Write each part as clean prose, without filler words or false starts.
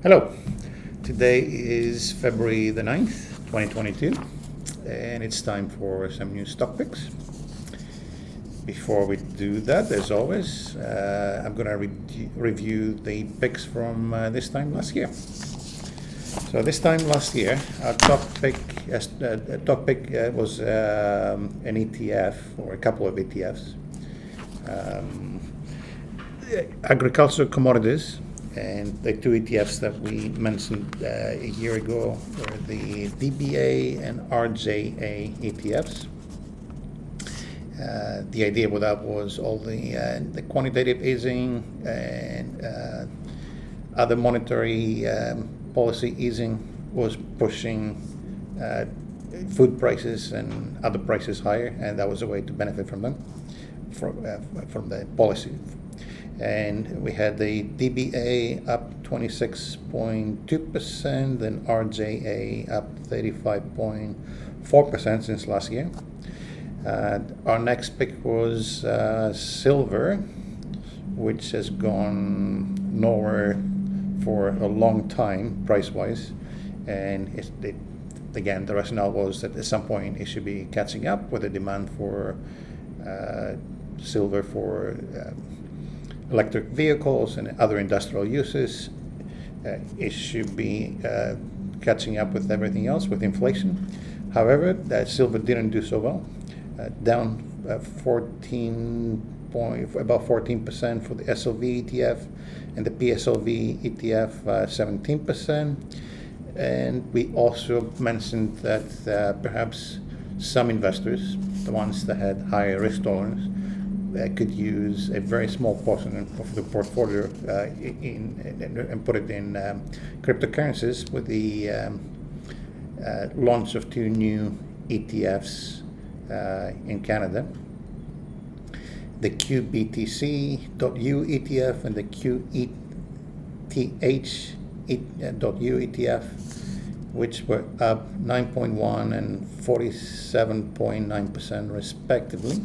Hello, today is February the 9th, 2022, and it's time for some new stock picks. Before we do that, as always, I'm going to review the picks from this time last year. So this time last year, our top pick was an ETF, or a couple of ETFs. Agricultural commodities, and the two ETFs that we mentioned a year ago were the DBA and RJA ETFs. The idea with that was all the quantitative easing and other monetary policy easing was pushing food prices and other prices higher, and that was a way to benefit from them, from the policy. And we had the DBA up 26.2%, and RJA up 35.4% since last year. Our next pick was silver, which has gone nowhere for a long time price-wise, and again, the rationale was that at some point it should be catching up with the demand for silver for electric vehicles and other industrial uses. It should be catching up with everything else, with inflation. However, silver didn't do so well, down about 14% for the SLV ETF, and the PSLV ETF 17%. And we also mentioned that perhaps some investors, the ones that had higher risk tolerance, could use a very small portion of the portfolio and put it in cryptocurrencies with the launch of two new ETFs in Canada, the QBTC.U ETF and the QETH.U ETF, which were up 9.1% and 47.9% respectively.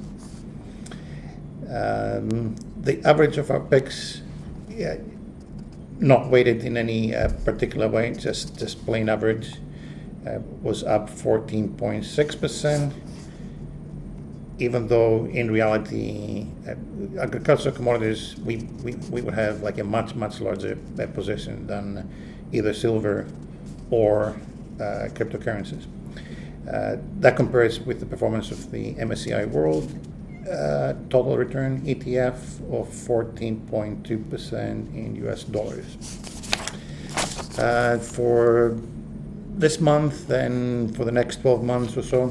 The average of our picks, not weighted in any particular way, just plain average, was up 14.6%, even though in reality agricultural commodities we would have like a much larger position than either silver or cryptocurrencies. That compares with the performance of the MSCI World total return ETF of 14.2% in US dollars. For this month and for the next 12 months or so,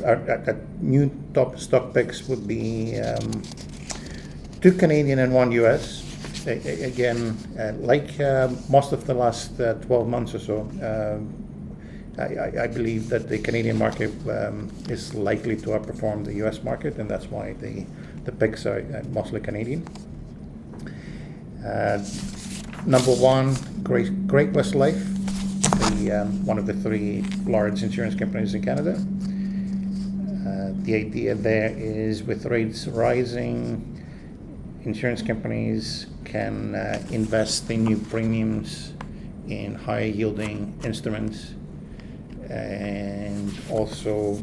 our new top stock picks would be 2 Canadian and 1 US. Again, like most of the last 12 months or so, I believe that the Canadian market is likely to outperform the US market, and that's why the picks are mostly Canadian. Number one, Great-West Life, one of the three large insurance companies in Canada. The idea there is with rates rising, insurance companies can invest in new premiums in high yielding instruments, and also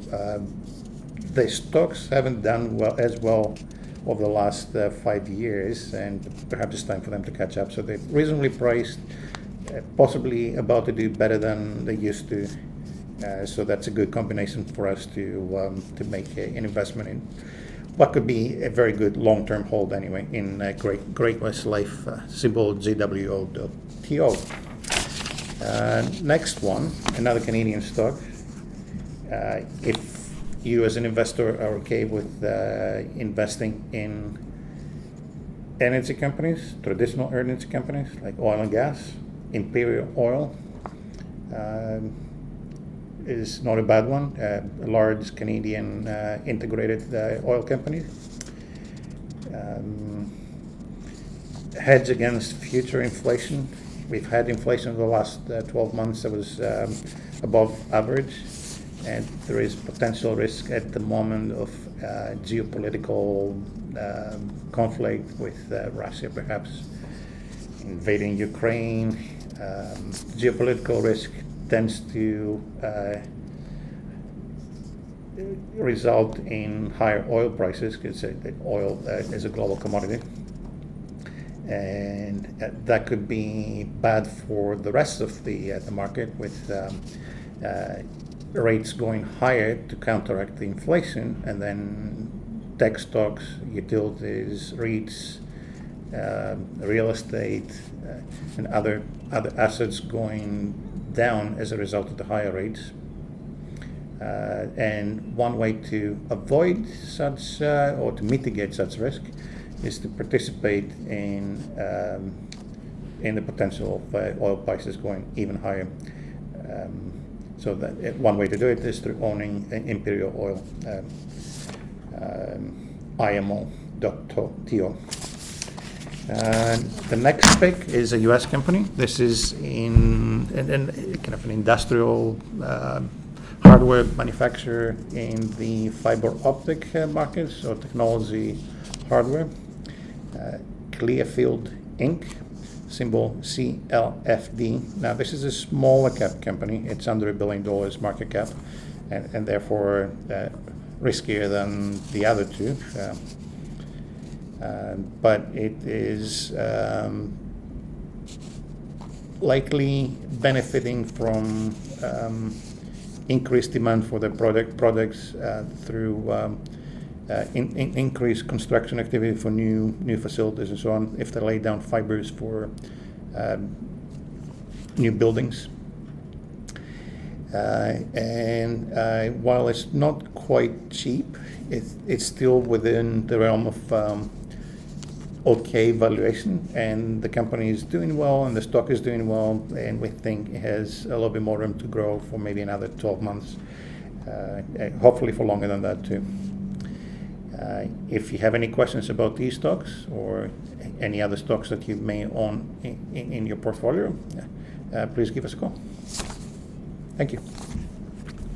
the stocks haven't done as well over the last 5 years, and perhaps it's time for them to catch up. So they're reasonably priced, possibly about to do better than they used to. So that's a good combination for us to make an investment in what could be a very good long-term hold anyway in Great-West Life, symbol GWO.TO. Next one, another Canadian stock. If you as an investor are okay with investing in energy companies, traditional energy companies like oil and gas, Imperial Oil is not a bad one, a large Canadian integrated oil company. Hedge against future inflation. We've had inflation over the last 12 months that was above average, and there is potential risk at the moment of geopolitical conflict with Russia perhaps invading Ukraine, geopolitical risk tends to result in higher oil prices, because oil is a global commodity. And that could be bad for the rest of the market, with rates going higher to counteract the inflation, and then tech stocks, utilities, REITs, real estate, and other assets going down as a result of the higher rates. And one way to avoid such or to mitigate such risk is to participate in the potential of oil prices going even higher. So that one way to do it is through owning Imperial Oil, IMO.TO. The next pick is a U.S. company. This is in kind of an industrial hardware manufacturer in the fiber optic market, so technology hardware. Clearfield Inc., symbol CLFD. Now, this is a smaller cap company. It's under $1 billion market cap, and therefore riskier than the other two. But it is likely benefiting from increased demand for their products through increased construction activity for new facilities and so on, if they lay down fibers for new buildings. And while it's not quite cheap, it's still within the realm of okay valuation, and the company is doing well, and the stock is doing well, and we think it has a little bit more room to grow for maybe another 12 months, hopefully for longer than that too. If you have any questions about these stocks or any other stocks that you may own in your portfolio, please give us a call. Thank you.